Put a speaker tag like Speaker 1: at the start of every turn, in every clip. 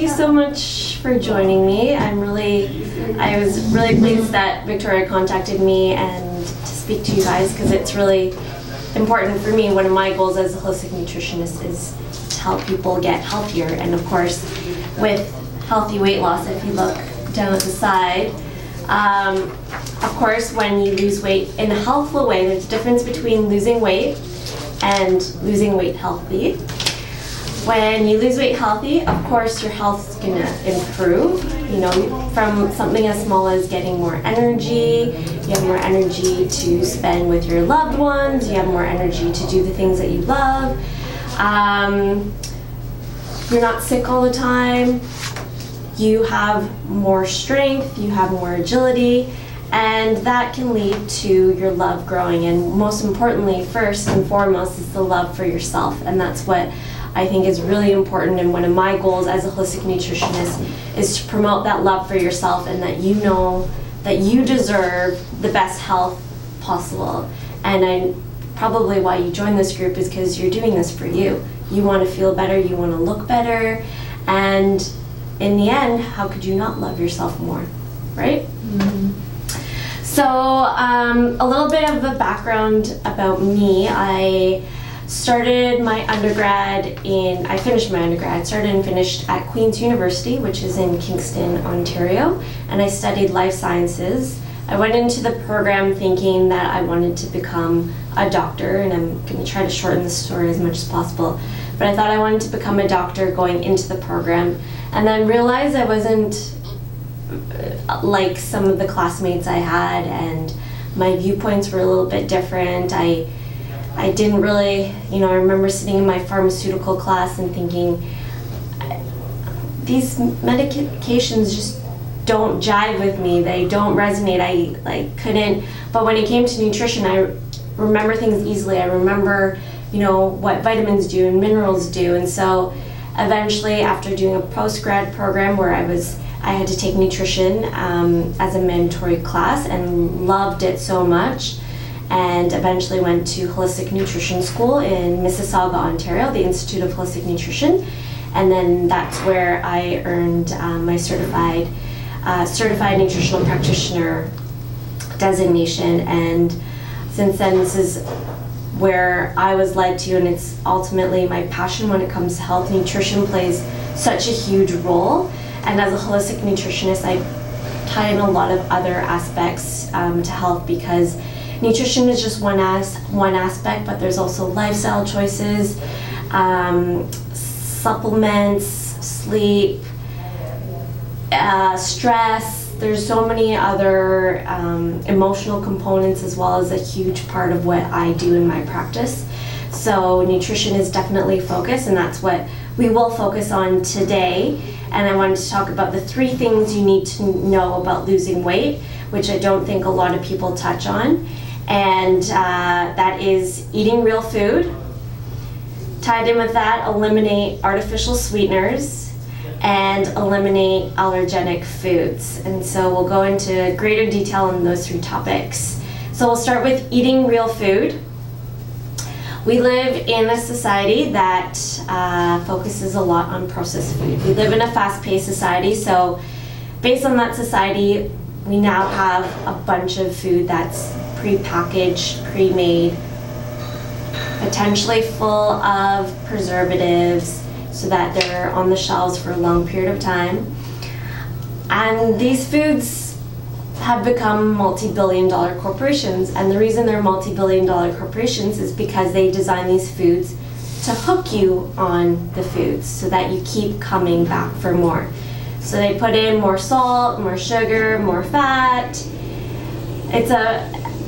Speaker 1: you so much for joining me. I was really pleased that Victoria contacted me and to speak to you guys, because it's really important for me. One of my goals as a holistic nutritionist is to help people get healthier, and of course with healthy weight loss, if you look down at the side, of course when you lose weight in a healthful way, there's a difference between losing weight and losing weight healthy. When you lose weight healthy, of course your health's gonna improve, you know, from something as small as getting more energy. You have more energy to spend with your loved ones, you have more energy to do the things that you love. You're not sick all the time, you have more strength, you have more agility, and that can lead to your love growing. And most importantly, first and foremost, is the love for yourself. And that's what I think is really important, and one of my goals as a holistic nutritionist is to promote that love for yourself, and that you know that you deserve the best health possible. And probably why you joined this group is because you're doing this for you. You want to feel better, you want to look better, and in the end, how could you not love yourself more, right? Mm-hmm. So a little bit of a background about me. I finished my undergrad, started and finished at Queen's University, which is in Kingston, Ontario, and I studied life sciences. I went into the program thinking that I wanted to become a doctor, and I'm going to try to shorten the story as much as possible, but I thought I wanted to become a doctor going into the program, and then realized I wasn't like some of the classmates I had, and my viewpoints were a little bit different. I didn't really, you know, I remember sitting in my pharmaceutical class and thinking, these medications just don't jive with me, they don't resonate, I couldn't. But when it came to nutrition, I remember things easily. I remember, you know, what vitamins do and minerals do. And so eventually, after doing a post-grad program where I had to take nutrition as a mandatory class, and loved it so much, and eventually went to Holistic Nutrition School in Mississauga, Ontario, the Institute of Holistic Nutrition. And then that's where I earned my certified nutritional practitioner designation. And since then, this is where I was led to, and it's ultimately my passion when it comes to health. Nutrition plays such a huge role, and as a holistic nutritionist, I tie in a lot of other aspects to health, because nutrition is just one aspect, but there's also lifestyle choices, supplements, sleep, stress. There's so many other emotional components, as well as a huge part of what I do in my practice. So nutrition is definitely a focus, and that's what we will focus on today. And I wanted to talk about the 3 things you need to know about losing weight, which I don't think a lot of people touch on. And that is eating real food. Tied in with that, eliminate artificial sweeteners, and eliminate allergenic foods. And so we'll go into greater detail on those 3 topics. So we'll start with eating real food. We live in a society that focuses a lot on processed food. We live in a fast-paced society, so based on that society, we now have a bunch of food that's pre-packaged, pre-made, potentially full of preservatives, so that they're on the shelves for a long period of time. And these foods have become multi-billion-dollar corporations, and the reason they're multi-billion-dollar corporations is because they design these foods to hook you on the foods so that you keep coming back for more. So they put in more salt, more sugar, more fat.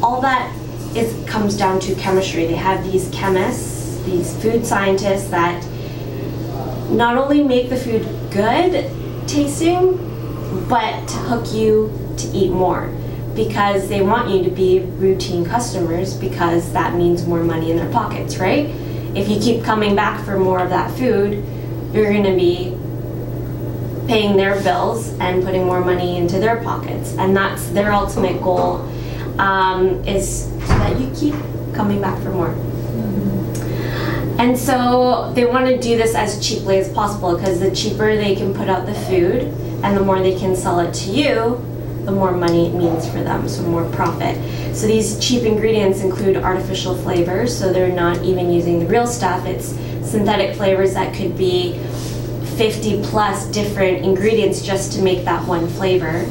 Speaker 1: All that comes down to chemistry. They have these chemists, these food scientists, that not only make the food good tasting, but to hook you to eat more, because they want you to be routine customers, because that means more money in their pockets, right? If you keep coming back for more of that food, you're going to be paying their bills and putting more money into their pockets, and that's their ultimate goal, is so that you keep coming back for more. And so they want to do this as cheaply as possible, because the cheaper they can put out the food and the more they can sell it to you, the more money it means for them, so more profit. So these cheap ingredients include artificial flavors, so they're not even using the real stuff. It's synthetic flavors that could be 50 plus different ingredients just to make that one flavor.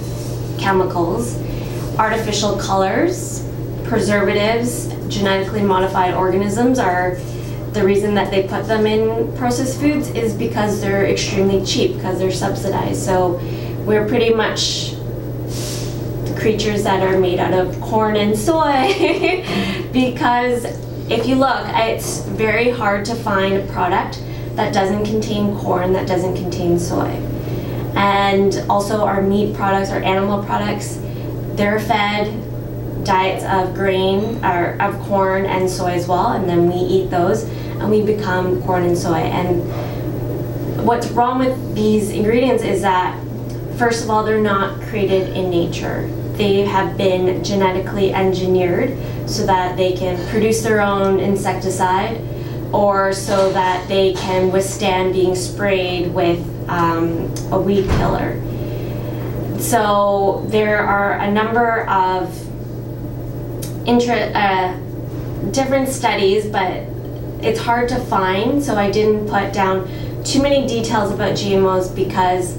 Speaker 1: Chemicals, artificial colors, preservatives, genetically modified organisms are the reason that they put them in processed foods is because they're extremely cheap, because they're subsidized. So we're pretty much creatures that are made out of corn and soy because if you look, it's very hard to find a product that doesn't contain corn, that doesn't contain soy. And also our meat products, our animal products, they're fed diets of grain, or of corn and soy as well, and then we eat those and we become corn and soy. And what's wrong with these ingredients is that, first of all, they're not created in nature. They have been genetically engineered so that they can produce their own insecticide, or so that they can withstand being sprayed with a weed killer. So there are a number of different studies, but it's hard to find, so I didn't put down too many details about GMOs because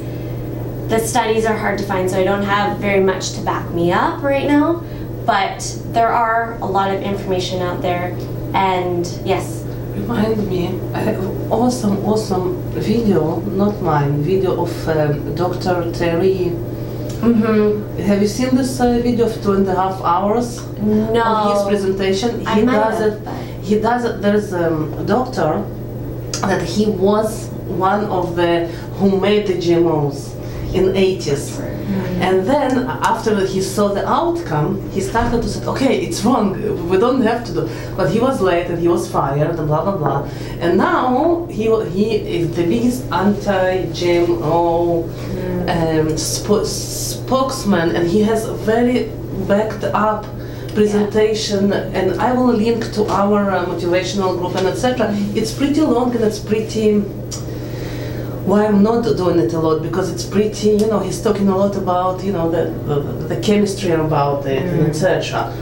Speaker 1: the studies are hard to find, so I don't have very much to back me up right now, but there are a lot of information out there. And yes?
Speaker 2: Remind me, awesome video, not mine, video of Dr. Terry.
Speaker 1: Mm-hmm.
Speaker 2: Have you seen this video of 2.5 hours
Speaker 1: No.
Speaker 2: of his presentation? He does it. There's a doctor that he was one of the who made the GMOs in 80s.
Speaker 1: Mm-hmm.
Speaker 2: And then after he saw the outcome, he started to say, okay, it's wrong, we don't have to do. But he was late and he was fired and blah blah blah. And now he is the biggest anti-GMO spokesman, and he has a very backed up presentation, and I will link to our motivational group and etc. It's pretty long and it's pretty. Why I'm not doing it a lot, because it's pretty, he's talking a lot about, the chemistry about it and etc.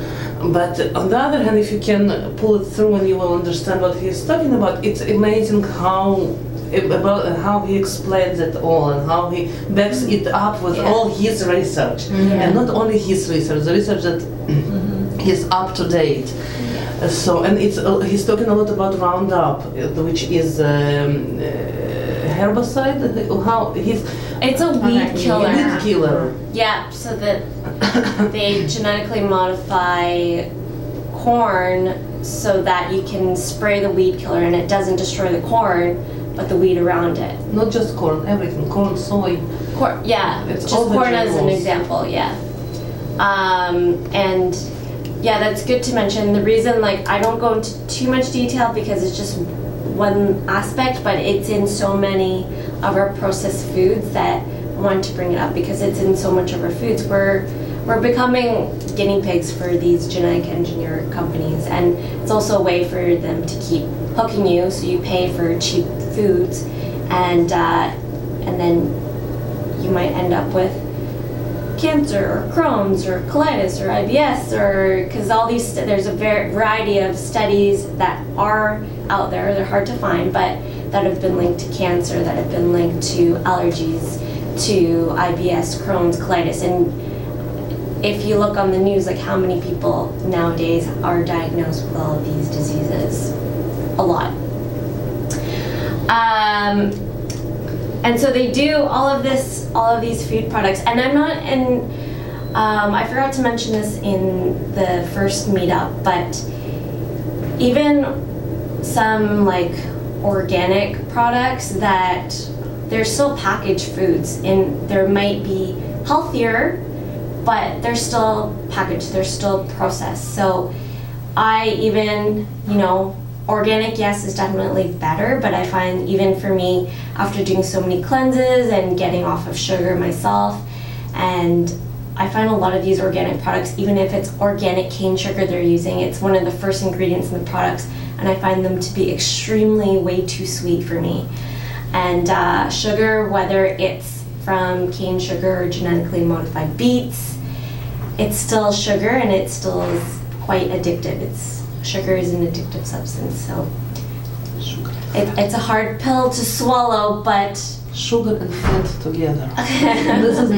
Speaker 2: But on the other hand, if you can pull it through and you will understand what he's talking about, it's amazing how he explains it all and how he backs it up with all his research. And not only his research, the research that is up to date. So, and he's talking a lot about Roundup, which is herbicide.
Speaker 1: It's a weed killer.
Speaker 2: Weed killer.
Speaker 1: Yeah, so that they genetically modify corn so that you can spray the weed killer and it doesn't destroy the corn, but the weed around it.
Speaker 2: Not just corn, everything. Corn, soy.
Speaker 1: Corn, yeah,
Speaker 2: it's
Speaker 1: just corn as an example, yeah. And yeah, that's good to mention. The reason, I don't go into too much detail because it's just one aspect, but it's in so many of our processed foods that I wanted to bring it up because it's in so much of our foods. We're becoming guinea pigs for these genetic engineer companies, and it's also a way for them to keep hooking you, so you pay for cheap foods, and then you might end up with cancer or Crohn's or colitis or IBS, or because all these there's a variety of studies that are out there. They're hard to find, but that have been linked to cancer, that have been linked to allergies, to IBS, Crohn's, colitis. And if you look on the news, how many people nowadays are diagnosed with all of these diseases? A lot. And so they do all of these food products, and I'm not, and I forgot to mention this in the first meetup, but even some organic products that they're still packaged foods, and they might be healthier, but they're still packaged, they're still processed. So I even, organic, yes, is definitely better, but I find even for me, after doing so many cleanses and getting off of sugar myself, and I find a lot of these organic products, even if it's organic cane sugar they're using, it's one of the first ingredients in the products, and I find them to be extremely way too sweet for me. And sugar, whether it's from cane sugar or genetically modified beets, it's still sugar, and it still is quite addictive. Sugar is an addictive substance, so it's a hard pill to swallow, but
Speaker 2: sugar and fat together. This is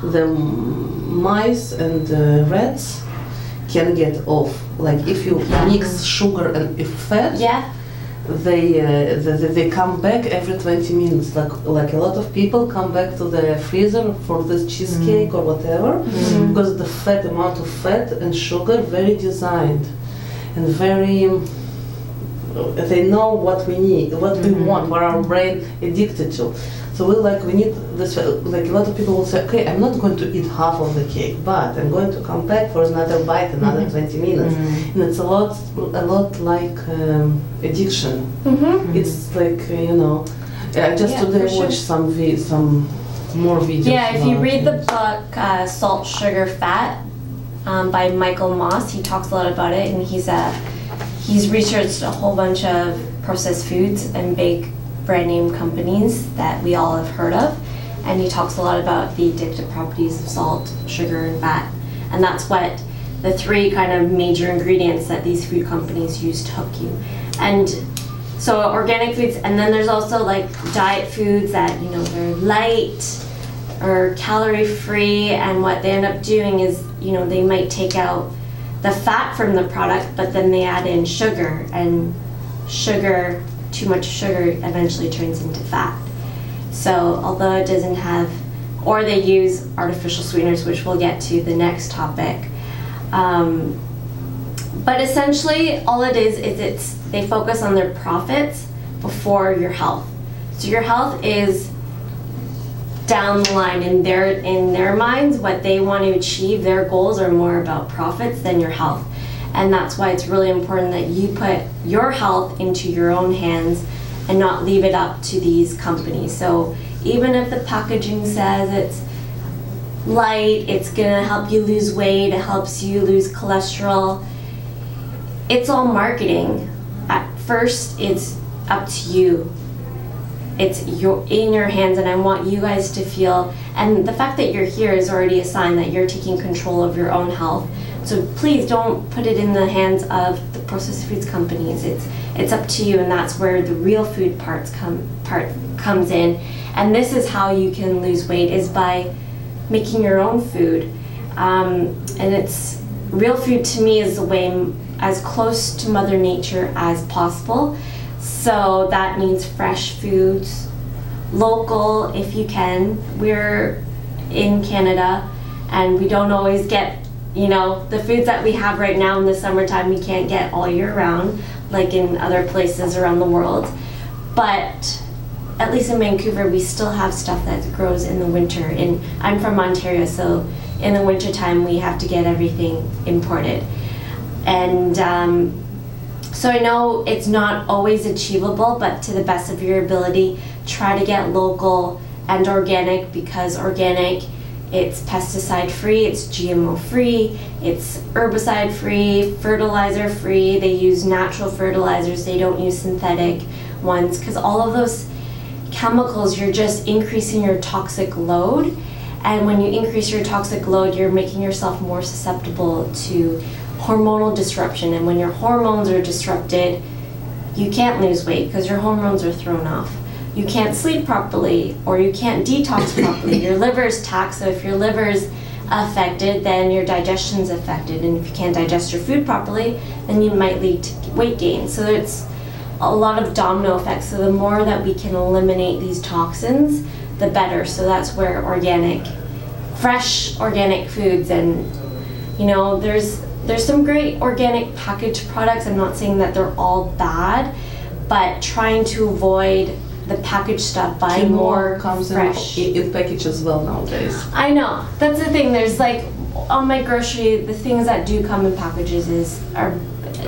Speaker 2: the mice and the rats can get off. Like if you mix sugar and fat, they come back every 20 minutes. Like a lot of people come back to the freezer for this cheesecake or whatever, because the amount of fat and sugar very designed and very. They know what we need, what we want, what our brain addicted to. So we need this. Like a lot of people will say, okay, I'm not going to eat half of the cake, but I'm going to come back for another bite, another 20 minutes, and it's a lot like addiction. It's like I just today watched some more videos.
Speaker 1: Yeah, if you read the book Salt, Sugar, Fat by Michael Moss, he talks a lot about it, and he's researched a whole bunch of processed foods and big brand name companies that we all have heard of, and he talks a lot about the addictive properties of salt, sugar, and fat, and that's what the three kind of major ingredients that these food companies use to hook you. And so organic foods, and then there's also like diet foods that they're light or calorie free, and what they end up doing is they might take out the fat from the product, but then they add in sugar, and too much sugar eventually turns into fat. So although it doesn't have, or they use artificial sweeteners, which we'll get to the next topic. But essentially all it is they focus on their profits before your health. So your health is down the line in their minds. What they want to achieve, their goals are more about profits than your health. And that's why it's really important that you put your health into your own hands and not leave it up to these companies. So even if the packaging says it's light, it's gonna help you lose weight, it helps you lose cholesterol, it's all marketing. At first, it's up to you. It's in your hands, and I want you guys to feel, and the fact that you're here is already a sign that you're taking control of your own health. So please don't put it in the hands of the processed foods companies. It's up to you, and that's where the real food part comes in. And this is how you can lose weight, is by making your own food. And it's real food to me is the way as close to Mother Nature as possible. So that means fresh foods, local if you can. We're in Canada, and we don't always get the foods that we have right now in the summertime we can't get all year round, like in other places around the world. But at least in Vancouver, we still have stuff that grows in the winter. And I'm from Ontario, so in the winter time we have to get everything imported. And so I know it's not always achievable, but to the best of your ability, try to get local and organic, because organic, it's pesticide free, it's GMO free, it's herbicide free, fertilizer free. They use natural fertilizers, they don't use synthetic ones, because all of those chemicals, you're just increasing your toxic load. And when you increase your toxic load, you're making yourself more susceptible to hormonal disruption. And when your hormones are disrupted, you can't lose weight because your hormones are thrown off. You can't sleep properly, or you can't detox properly. Your liver's taxed, so if your liver's affected, then your digestion's affected. And if you can't digest your food properly, then you might lead to weight gain. So it's a lot of domino effects. So the more that we can eliminate these toxins, the better. So that's where fresh organic foods, and there's some great organic packaged products. I'm not saying that they're all bad, but trying to avoid the packaged stuff, buy more
Speaker 2: comes
Speaker 1: fresh.
Speaker 2: in package as well nowadays.
Speaker 1: I know, that's the thing. There's like on my grocery, the things that do come in packages are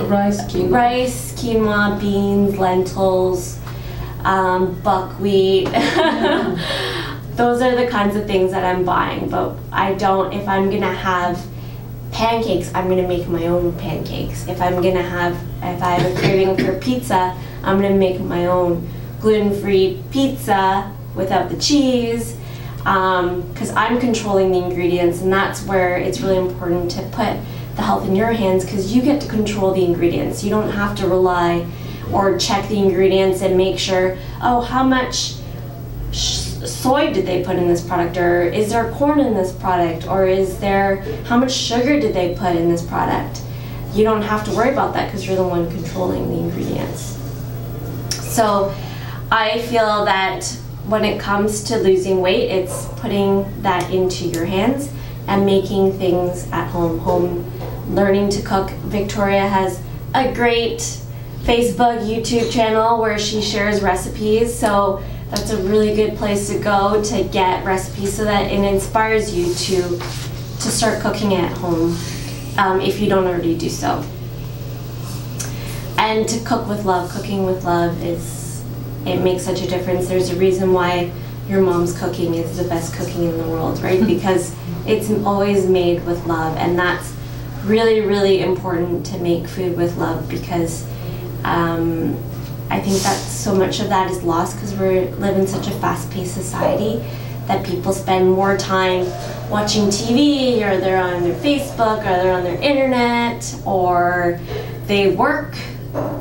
Speaker 2: rice,
Speaker 1: quinoa, beans, lentils, buckwheat. Those are the kinds of things that I'm buying. But I don't, if I'm gonna have pancakes, I'm gonna make my own pancakes. If I have a craving for pizza, I'm gonna make my own gluten-free pizza without the cheese, because I'm controlling the ingredients, and that's where it's really important to put the health in your hands, because you get to control the ingredients. You don't have to rely or check the ingredients and make sure, oh, how much soy did they put in this product, or is there corn in this product, or how much sugar did they put in this product? You don't have to worry about that because you're the one controlling the ingredients. So I feel that when it comes to losing weight, it's putting that into your hands and making things at home, learning to cook. Victoria has a great Facebook, YouTube channel where she shares recipes, so that's a really good place to go to get recipes, so that it inspires you to start cooking at home, if you don't already do so. And to cook with love. Cooking with love it makes such a difference. There's a reason why your mom's cooking is the best cooking in the world, right? Because it's always made with love, and that's really, really important, to make food with love, because I think that so much of that is lost because we live in such a fast-paced society that people spend more time watching TV, or they're on their Facebook, or they're on their internet, or they work.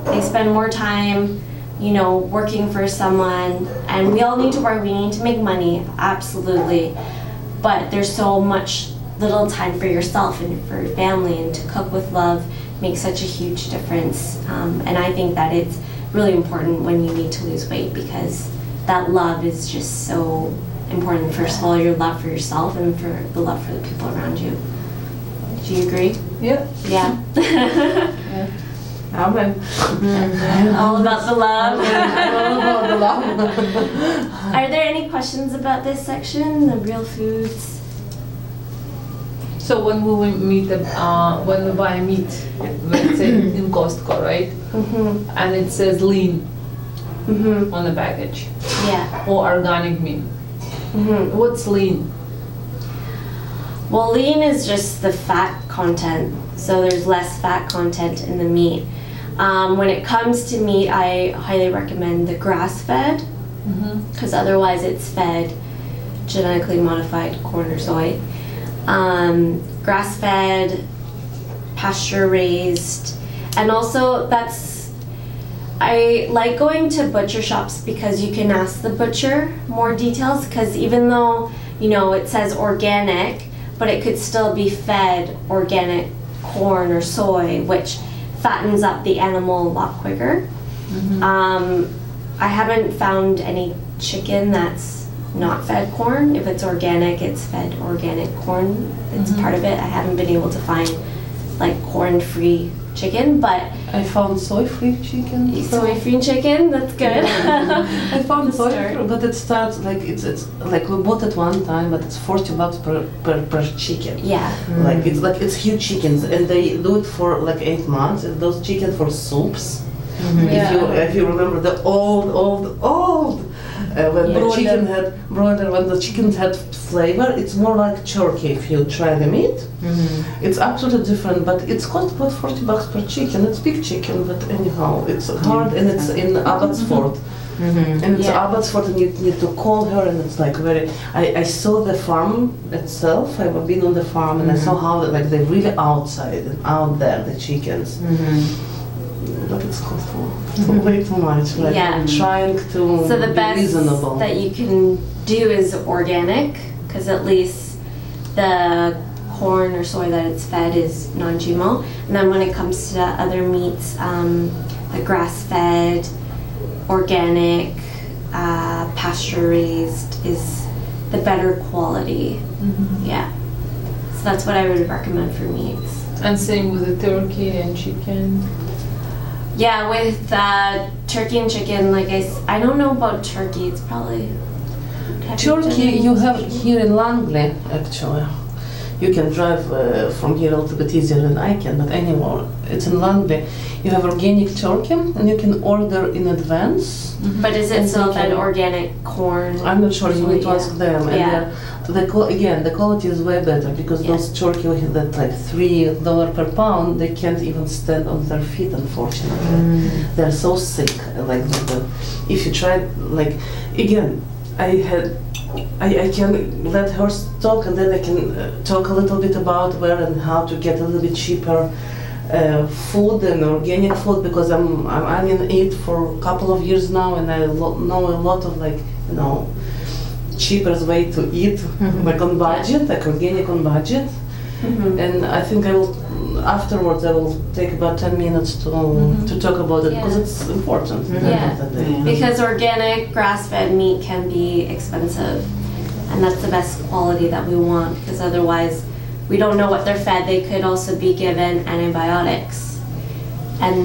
Speaker 1: They spend more time, working for someone, and we all need to work. We need to make money, absolutely. But there's so much little time for yourself and for your family, and to cook with love makes such a huge difference. And I think that it's really important when you need to lose weight, because that love is just so important. First of all, your love for yourself, and for the love for the people around you. Do you agree?
Speaker 3: Yeah.
Speaker 1: Yeah.
Speaker 3: Yeah. Amen.
Speaker 1: All about the love.
Speaker 3: All about the love.
Speaker 1: Are there any questions about this section, the real foods?
Speaker 3: So when we buy meat, let's say in Costco, right?
Speaker 1: Mm-hmm.
Speaker 3: And it says lean
Speaker 1: Mm-hmm.
Speaker 3: on the package,
Speaker 1: Yeah.
Speaker 3: or organic meat.
Speaker 1: Mm-hmm.
Speaker 3: What's lean?
Speaker 1: Well, lean is just the fat content, so there's less fat content in the meat. When it comes to meat, I highly recommend the grass-fed, because otherwise it's fed genetically modified corn or soy. Grass-fed, pasture-raised, and also I like going to butcher shops because you can ask the butcher more details, because even though, it says organic, but it could still be fed organic corn or soy, which fattens up the animal a lot quicker. I haven't found any chicken that's not fed corn. If it's organic, it's fed organic corn. It's part of it. I haven't been able to find like corn-free chicken, but
Speaker 2: I found soy-free chicken.
Speaker 1: Soy-free chicken, that's good.
Speaker 2: I found soy-free, but it starts like it's like we bought it one time, but it's $40 per chicken.
Speaker 1: Yeah.
Speaker 2: Like it's huge chickens, and they do it for like 8 months. And those chicken for soups. If you remember the old when the chickens had flavor, it's more like turkey. If you try the meat, it's absolutely different. But it's cost about $40 per chicken. It's big chicken, but anyhow, it's hard, and it's in Abbotsford. And it's Abbotsford, and you need to call her, and it's like very. I saw the farm itself. I've been on the farm, and I saw how they're really outside and out there, the chickens. But it's cost way too much. Like I'm trying to
Speaker 1: So the
Speaker 2: be
Speaker 1: best
Speaker 2: reasonable.
Speaker 1: that you can do is organic, because at least the corn or soy that it's fed is non-GMO. And then when it comes to other meats, the grass-fed, organic, pasture-raised is the better quality. Yeah. So that's what I would recommend for meats.
Speaker 3: And same with the turkey and chicken.
Speaker 1: Yeah, with turkey and chicken, like I don't know about turkey. It's probably
Speaker 2: Turkey you have here in Langley, actually. You can drive from here a little bit easier than I can, but anywhere. It's in London. You have organic turkey, and you can order in advance.
Speaker 1: But is it
Speaker 2: And
Speaker 1: still
Speaker 2: you can-
Speaker 1: an organic corn?
Speaker 2: I'm not sure. You need to ask them. And
Speaker 1: Yeah.
Speaker 2: again, the quality is way better because
Speaker 1: Yeah.
Speaker 2: those turkey that like $3 per pound, they can't even stand on their feet. Unfortunately, they're so sick. Like if you try, like again, I can let her talk, and then I can talk a little bit about where and how to get a little bit cheaper food and organic food, because I'm in it for a couple of years now, and I know a lot of cheapest way to eat, like on budget, like organic on budget. And I think afterwards I will take about 10 minutes to talk about it, because it's important. at the end of the day.
Speaker 1: Because organic grass-fed meat can be expensive, and that's the best quality that we want, because otherwise we don't know what they're fed. They could also be given antibiotics, and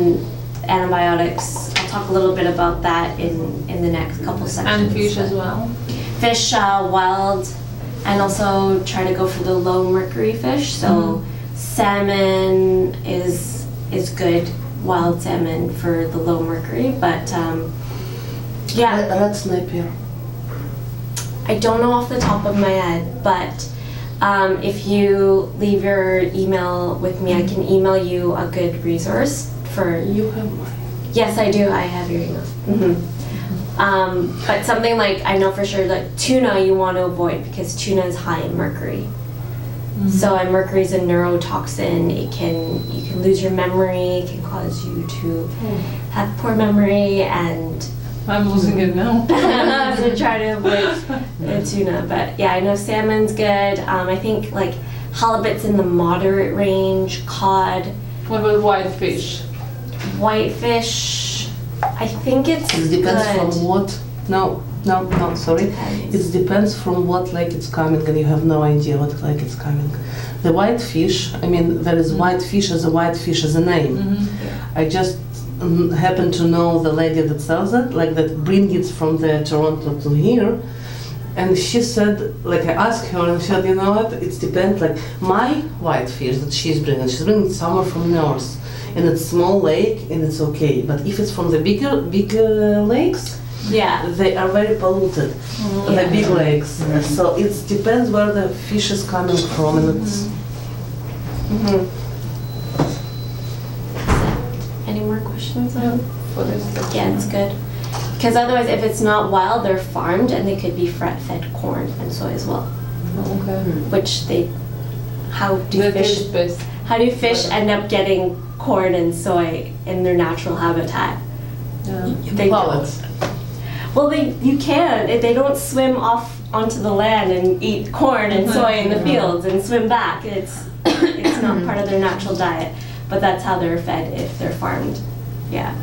Speaker 1: antibiotics, I'll talk a little bit about that in the next couple sections.
Speaker 3: And fish as well.
Speaker 1: Fish, wild, and also try to go for the low mercury fish. So salmon is good, wild salmon for the low mercury, but
Speaker 2: Red snapper.
Speaker 1: I don't know off the top of my head, but if you leave your email with me, I can email you a good resource for.
Speaker 2: You have mine.
Speaker 1: Yes, I do. I have your email. But something like, I know for sure, like tuna you want to avoid, because tuna is high in mercury. So, and mercury is a neurotoxin. You can lose your memory. It can cause you to have poor memory, and
Speaker 3: I'm losing it now.
Speaker 1: so try to avoid tuna. But yeah, I know salmon's good. I think like halibut's in the moderate range. Cod,
Speaker 3: What about whitefish?
Speaker 1: whitefish, I think it's
Speaker 2: It depends
Speaker 1: good.
Speaker 2: from what. No, sorry.
Speaker 1: Depends.
Speaker 2: It depends from what lake it's coming, and you have no idea what lake it's coming. The whitefish, I mean, there is whitefish as a name. I just happen to know the lady that sells it, like that brings it from the Toronto to here. And she said, like I asked her, and she said, you know what, it depends, like my whitefish that she's bringing somewhere from north, and it's small lake, and it's okay. But if it's from the bigger lakes,
Speaker 1: Yeah.
Speaker 2: they are very polluted, the big lakes. So it depends where the fish is coming from, and it's.
Speaker 1: Any more questions on?
Speaker 3: For this
Speaker 1: Yeah, it's good. Because otherwise, if it's not wild, they're farmed, and they could be fed corn and soy as well.
Speaker 3: Okay.
Speaker 1: Which how do
Speaker 3: That is
Speaker 1: fish
Speaker 3: best.
Speaker 1: How do fish end up getting corn and soy in their natural habitat? They don't. Well, you can. They don't swim off onto the land and eat corn and soy in the fields and swim back. It's not part of their natural diet, but that's how they're fed if they're farmed. Yeah.